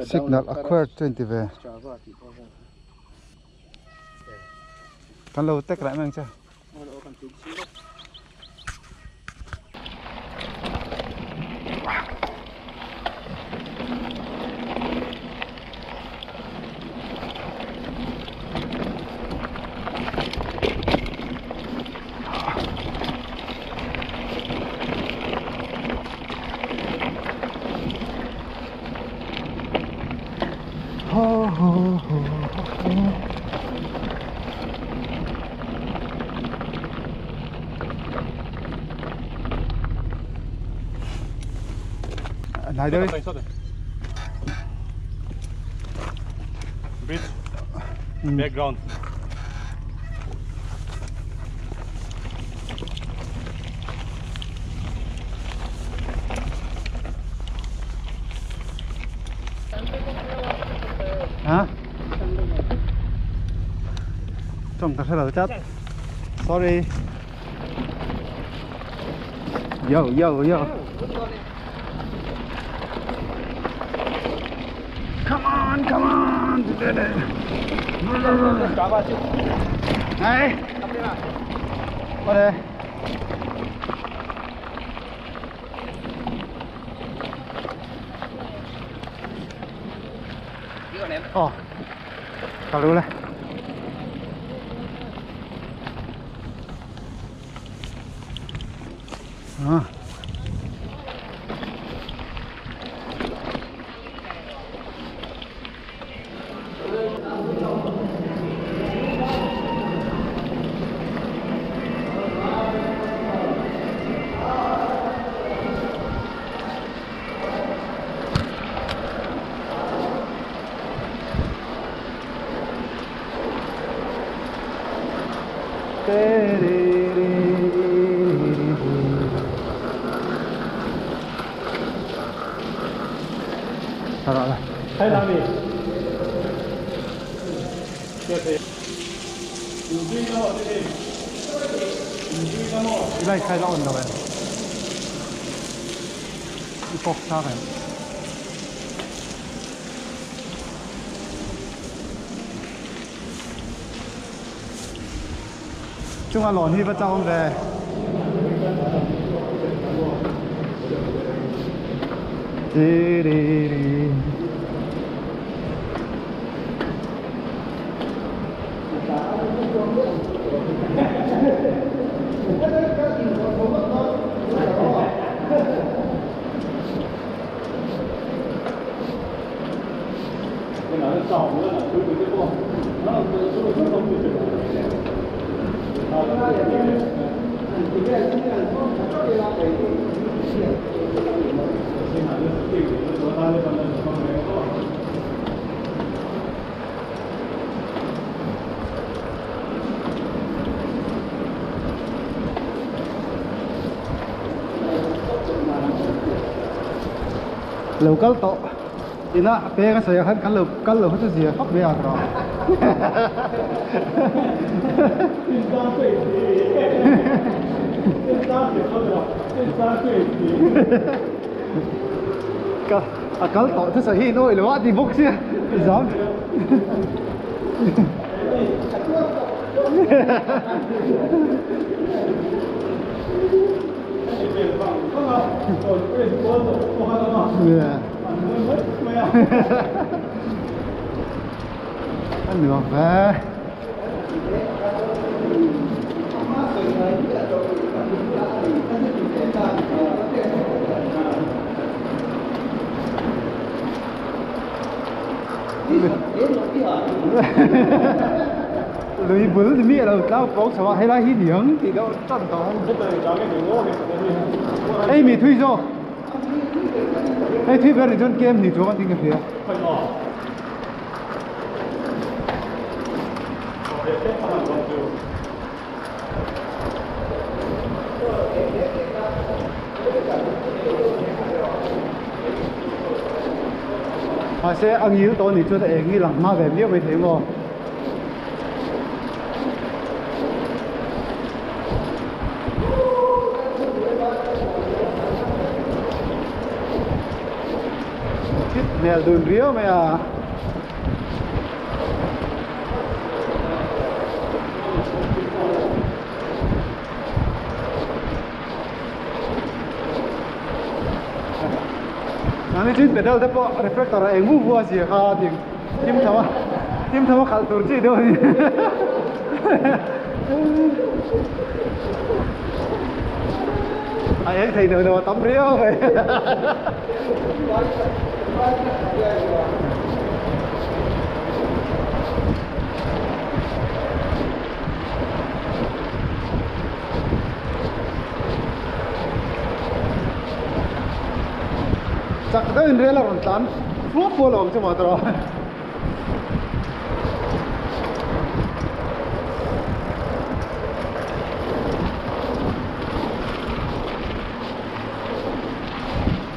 Signal acquired 20 về. Căn lâu tách lại mang chưa? Này đây. Bridge. Background. Hả? Trông thật là chắc. Sorry. Yo. Come on. Này. Qua đây. Cào lưu này. Rồi. Thấy làm gì? 이라이 잘 나온다 봐요. 이거 사가요. 중간 런히 버짜온데. 디리리. Lầu cắt tổ, thì nó bé cái sợi hắn cắt lầu hết gì hấp bé rồi. Cắt tổ thế sợi hi nôi lửa thì bốc xia, giống. Ăn được về. Lưỡi bự thì biết đâu, tao bóc sao hay là hít điếng thì đâu chọn tao. Ê, mày thui rồi. Ê, thui về để chọn game thì chúa tiếng cái phía. Họ sẽ ăn yếu tố thì chúa sẽ nghĩ là mà về biết về thế mà. nè đun rio mày à anh ấy pedal thế po reflector anh ngu vua gì ha tim thama khal tur chi đâu anh thấy nó tắm riêu vậy chắc tới in là còn tán flop vô lòng cho mà rồi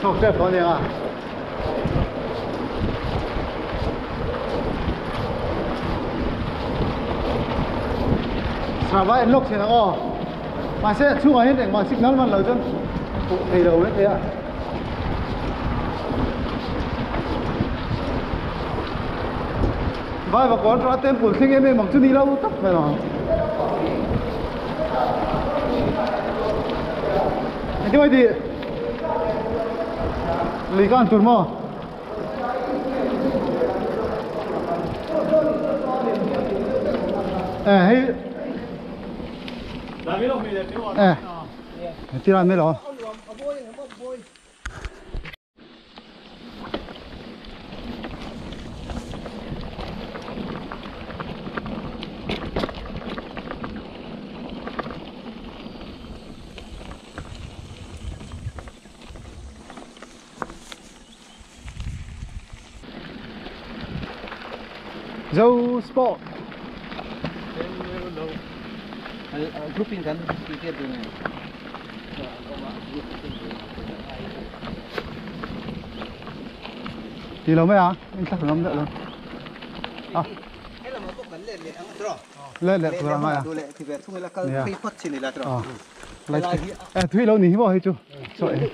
không đẹp con gì à sao vậy lúc thì nó mà sẽ chung hết để mà signal mà lời chân thầy đầu hết thế à vai và con ra tên của khinh em bằng chân đi đâu tóc vậy nào thế vậy thì lý can tuần mò hay tira mấy lọ Joe Sport. Grouping kan pikir dengan thì lâu mấy à? Anh chắc phải 5 đợi luôn. À. hay là một cái vấn đề lên ăn rồi. Lên để tôi làm ai à? Thì về không là cái phi phát xin là rồi. Lại. Thuy lâu nỉ bỏ hết chú. Trời.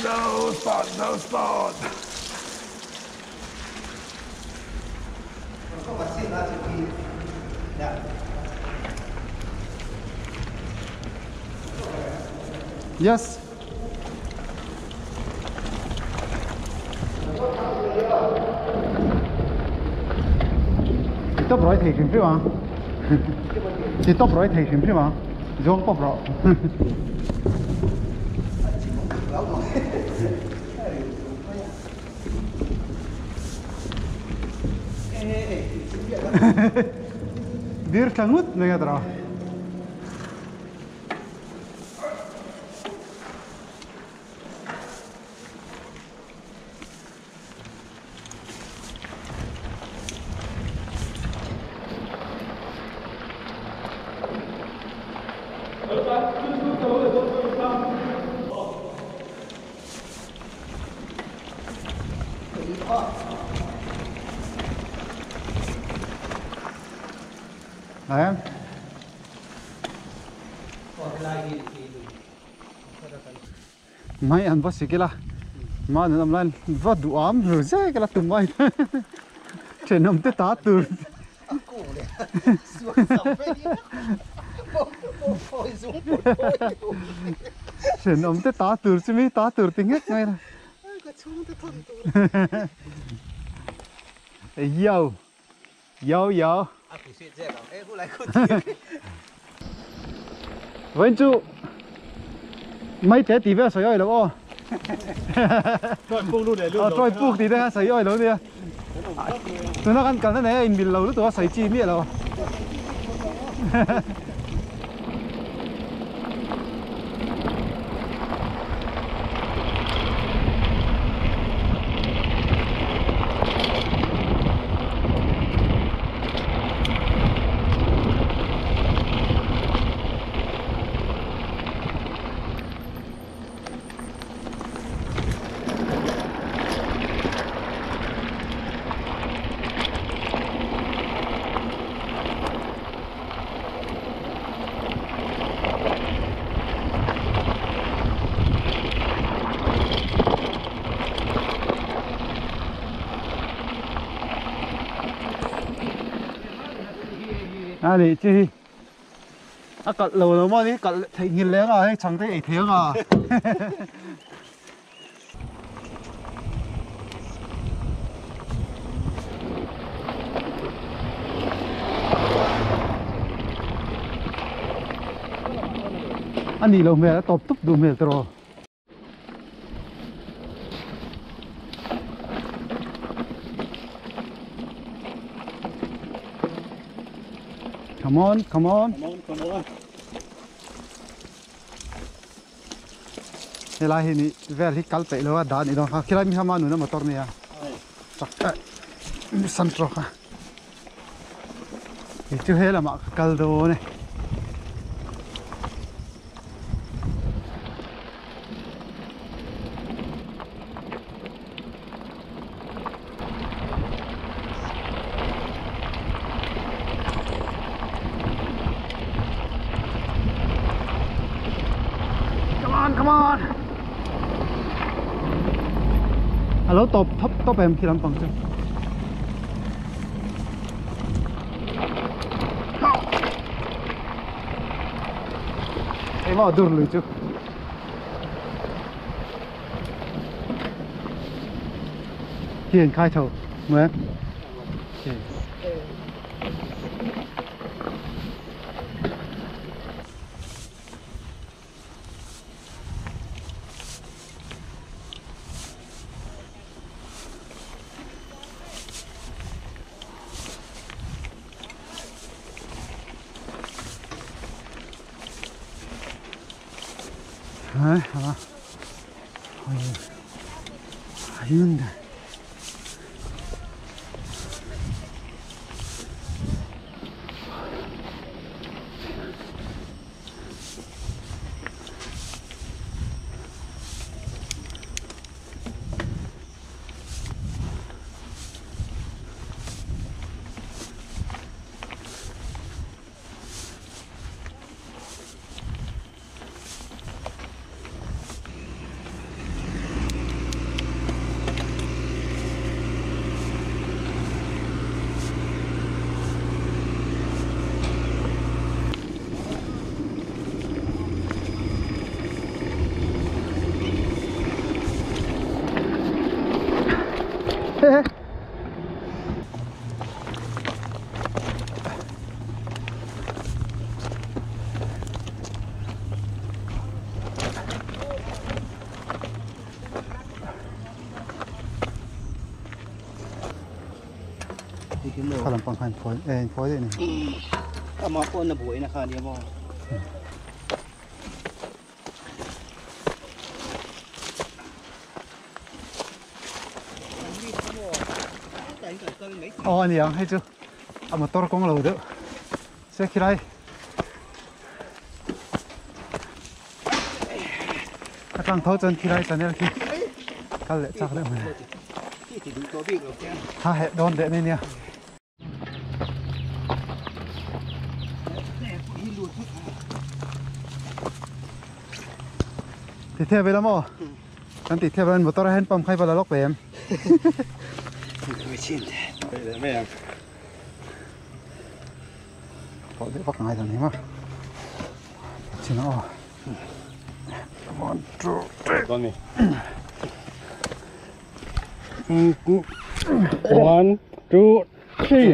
No spot, no spot. Yes. Top right thì chuyển phía mà. Chỉ top right thì chuyển phía mà. Giống pop rồi. Dir tangut nggak terah. Này em. Mai ăn bớt xí cái là, mà nó làm lại vắt đủ ám rồi dễ cái là tụm mai, trên nằm tết tá từ. Trên nằm tết tá từ, chứ mi tá từ tiếng hết ngay là. Yo, yo yo. Vẫn chú mấy té tí về sấy ơi đâu ô Trôi buông luôn để luôn. trôi buông tí đây sấy ơi đâu đi tôi nó ăn cái này anh bị lâu lúc tôi sấy chi miệng rồi này chứ cắt lâu mà đi cắt thấy nhìn lén à chẳng thấy tiếng à anh đi lâu mẹ tập túc đủ mẹ rồi come on come onนี่ละนี่เวลที่กัลไปแล้วด่านนี่ต้องคิดว่ามีทำมาหนุนมาตอร์เนี่ยจักมีสันตรอกอ่ะนี่จู่เฮละมากัลโดเนี่ยcome on ฮัลโหลตบท็อปแอมคิดลำปังจ้ะไอ้ว่าดูเลยจ้ะเขียนค่ายเท่าเหมือนayunขลังปังคันพอยพอยได้นี่เอามาพ่นนะบุ๋ยนะคะเดี๋ยวบอกอ๋อนี่ยังให้จูเอามาตอร์กงเราเด้อเสียขี้ไรกำลังท้อจนขี้ไรจนเนี่ยขี้กันเลยจักได้ไหมถ้าเหตุโดนเด็ดนี่เนี่ยติดเทปไปแล้วมั้งกันติดเทปไปมันมอเตอร์เห็นปั๊มใครไปแล้วล็อกไปเอ็มไม่ชินไปเลยไม่ยัง พอได้พักง่ายตรงนี้มั้งชิโน่วันจูตอนนี้one two three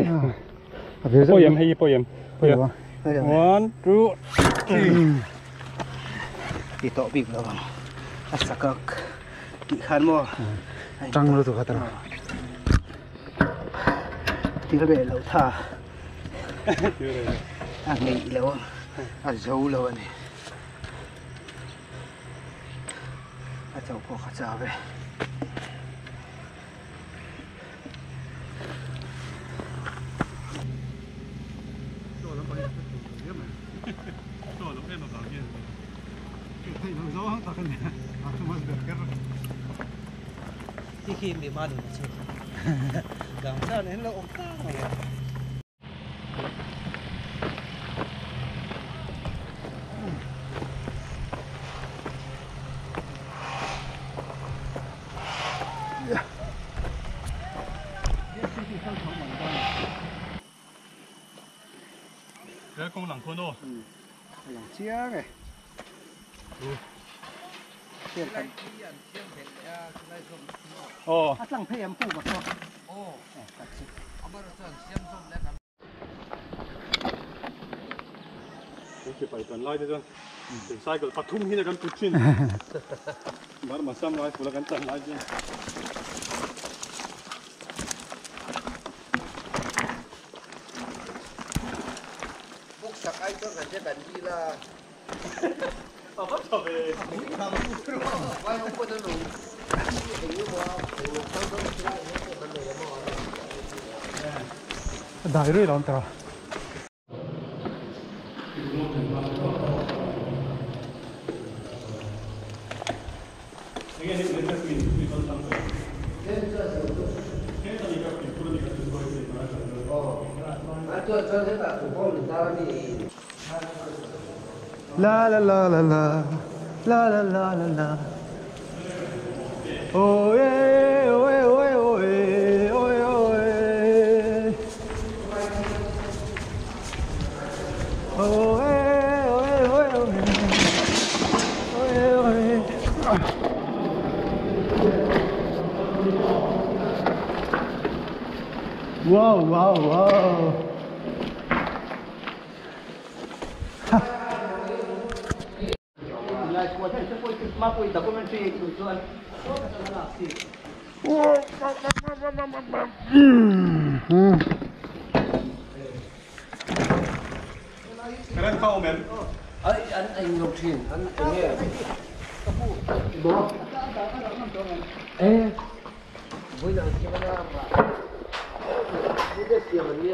โปยมให้ยี่โปยมone two three ติดต่อบีบแล้วมั้งสักกักกี่ขันมั้งจังรู้ตัวกันนะที่เขาเรียกเราท่าอันนี้แล้วอันเจ้าแล้วนี่อันเจ้าพอข้าจ้าไปที่คีมดีมาดูเช่นดังเท่านั้นเราอมก้างเลย cái con lẳng con đâu lẳng chia này chia thành ồ lẳng thấy em phụ mà thôi 이렇게 빨리 라이드 전 사이클 파툼 히나 간 붙인 바로 마삼 라이드 불러 간다 라이드 Bốc sạc anh cho cả chiếc bánh đi là 아 맞다 왜 quay không có đủ 다이를 넣었더라. 이게 내 자식이 있던 거 괜찮으니까 부르니까 그거 cho thế cả thủ công người ta thì La la la la la la la la la la. Oye oye oye oye oye oye. Oye oye oye oye. Oye oye. Wow wow wow. là của thằng tôi mà quỳ documentary của tôi 그런 타오면 ấy anh Ngọc Thìn anh nghe đó ê bây giờ kia là bây giờ kia mình đi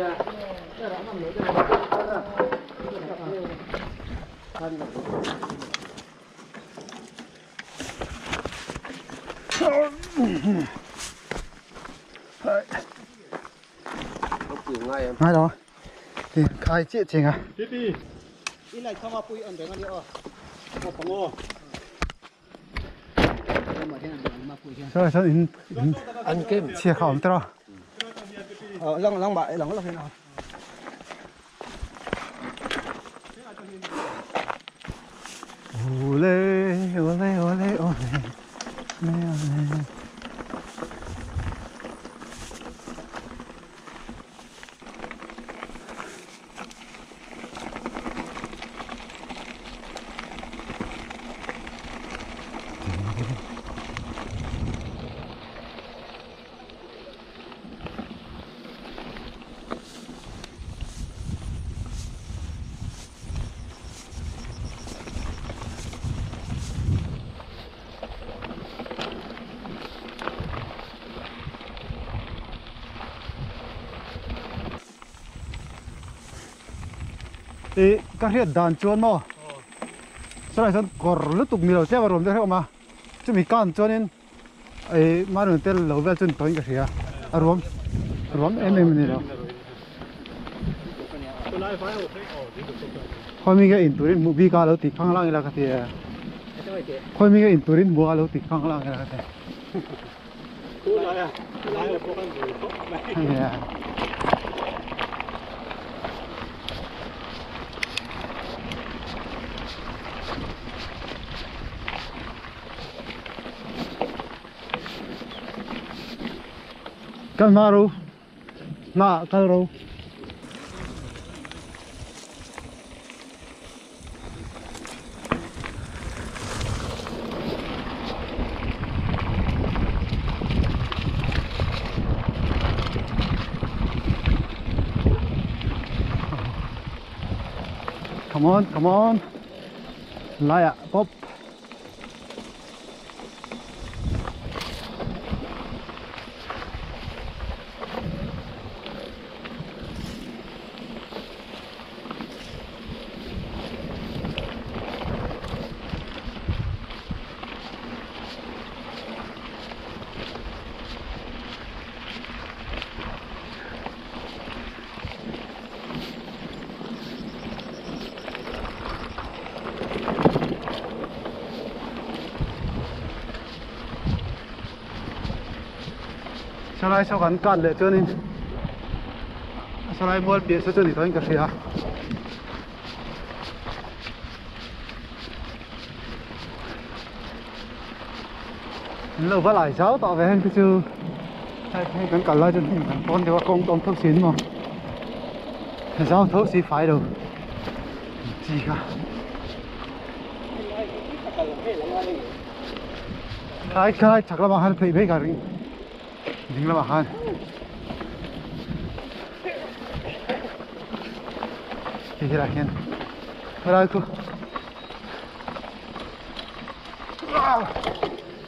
ngay em Ngay đó. Thì khai chuyện chỉnh à? 삐삐 đi này cho mà quỳ ẩn đấy mà đi ở 방어 mà thế này mà quỳ Rồi sao in ăn kem chia khẩu không tao. lăng bại lăng thế nào Ole ole ole ole. Ole ole. Thì các hiện đàn chuôn mà sau này xong còn lúc tục nhiều xe vào rộm ra không mà chúng mình can cho nên ấy mà đừng tên lâu về chân tối cái gì à rộm em này đó hồi mình cái in turin mua bi cá lâu thì khang lang là cái gì hồi mình cái in turin mua lâu thì khang lang là cái gì Kalmaru, na kalro. Come on, Laya, pop. Sau này sau gắn cạn lại cho nên sau này mua biển sẽ cho đi tới cái gì à lâu vào lại sáu tỏ về hơn cái chứ hay cần cả lại cho nên con thìว่าcông tông thuốc xín mà sao thuốc xí phải đâu gì cả cái chắc là mà hắn phải cả ring dính là mà hắn thì là hiện rồi cô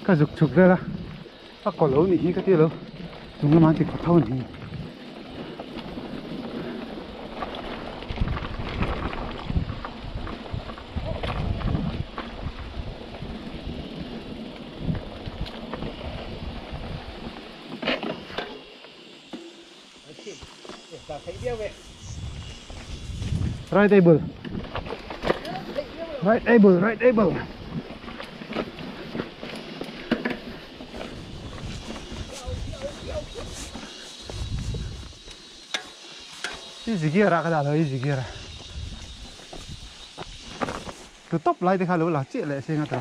cái dục dục ra các cỏ lớn này cái kia lớn chúng nó mang thì có thâu này right able right able right able cái gì kia ra cái nào đấy gì kia ra cứ tóc lại thì khai lối là chết lại xem cái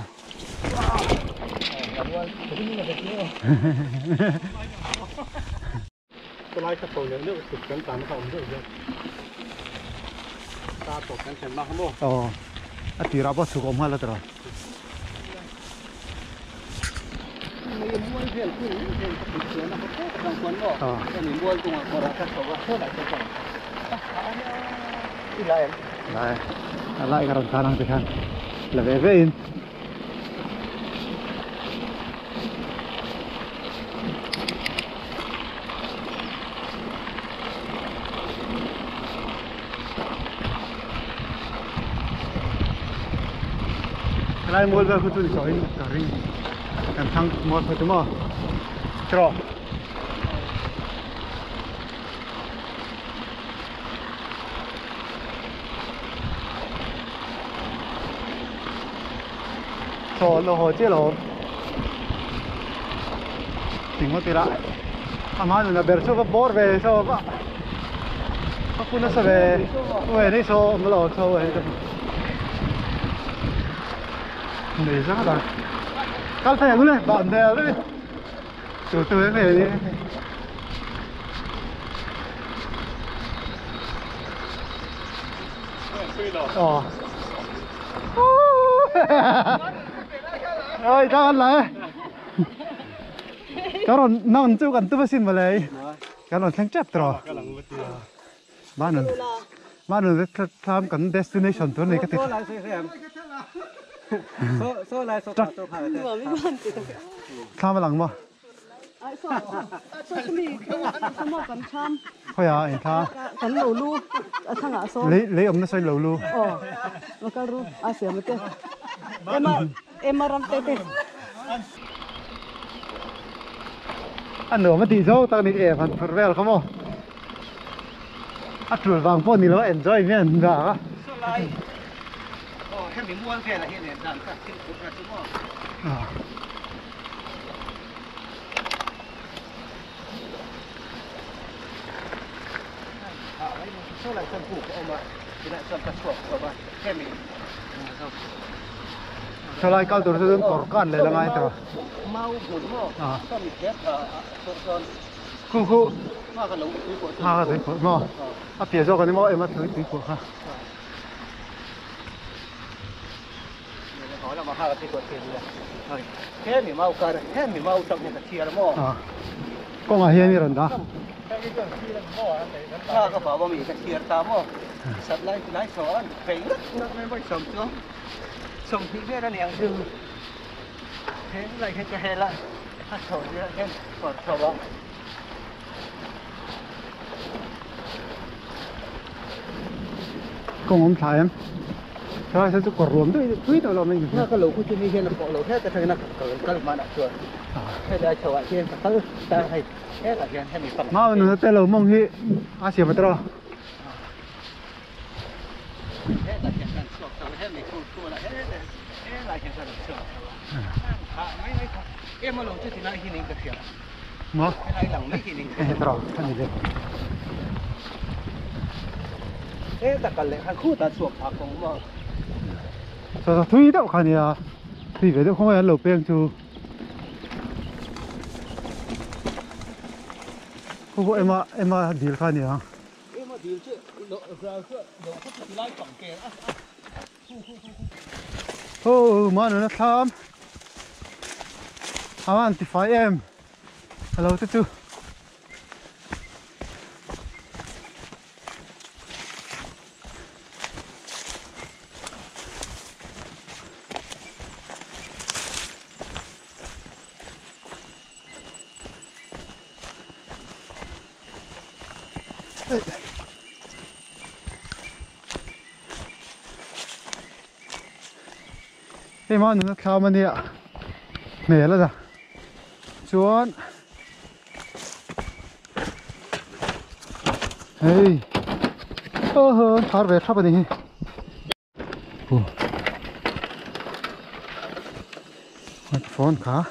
cái này cái tổ này nó thực hiện tạm không được rồi ta tổ cái chuyện mà không thì ra bắt sụp ôm hết rồi lại cái thằng thằng thằng là về in lại mua về khu du lịch cả ring làm thằng mua phải đúng không cho nó hồ chứ lo tình huống thế lại mà nó bể số bor về số các cô nó sẽ về đây số mà lo số về để ra là các thầy luôn này bạn thầy luôn từ từ thế này đi ơi cho anh lại cái rồi nó ăn chưa cần tôi xin mà lấy cái rồi sáng chép rồi ba nữa tham cần destinationตัวนี้ก็ติดsố lại số khác số khác tham vào lằng mà sốมีสมอกันชาม thôi à anh tha กันหลูลูทางอ่ะโซ lấy ông nó xoay lẩu lu อ๋อแล้วก็รู้อาเซียมันเตเอ็มารำเตเต anh nữa mà tí dâu tao đi ép phần phần vel không à chuột vàng phun thì nó enjoy miền gà số lại cái mình mua về là hiện tại đang cắt cái cục ra đúng không số lại sản phụ của ông ạ thì lại sản xuất của bà cái mình cho lại cao tuổi tôi còn cạn lại là ngay thôi mau buồn không có mình ghép son khu mà cái lẩu túi của ha cái đấy mà à phía sau cái này mà em ăn túi của ha hỏi là mà hai cái túi của tiền rồi cái mình mau cả cái mình mau trong những cái chia là mò có ngài hiền như đó cái bảo mình cái chia ta mò sắp lại xóa về nó mới sống chứ sống thì biết là nèo dư thế lại cái hè lại hát thổi ra cái còn thổi bóng cùng ông thầy em cho ai sẽ chụp quả rùm tuy đâu là mình nó cái lỗ của chúng mình hiện là có lỗ hết cái thằng nó cái mà đã chuột thế là chầu ở trên cái ta hay thế là hiện hay mình cầm mà nó tên là mong hi à xỉa mà tao thế là hiện đang chuột tao hết mình không là hết là hiện đang chuột mấy em mà lỗ chứ thì lại hiện cái chuyện mà cái này lòng mấy hiện tao cái gì đấy thế ta cần lại hàng khu ta chuột à cũng mà sao tuy đâu cái này à tuy vậy đâu không phải lẩu bèn chú ô em mà deal khai nè em mà điều chứ độ khắp thì lại tổng kè ô mà nó tham anti em hello tu em mà nó tham mà nè mẹ là gì chuan hey thar về thắp đi phone cả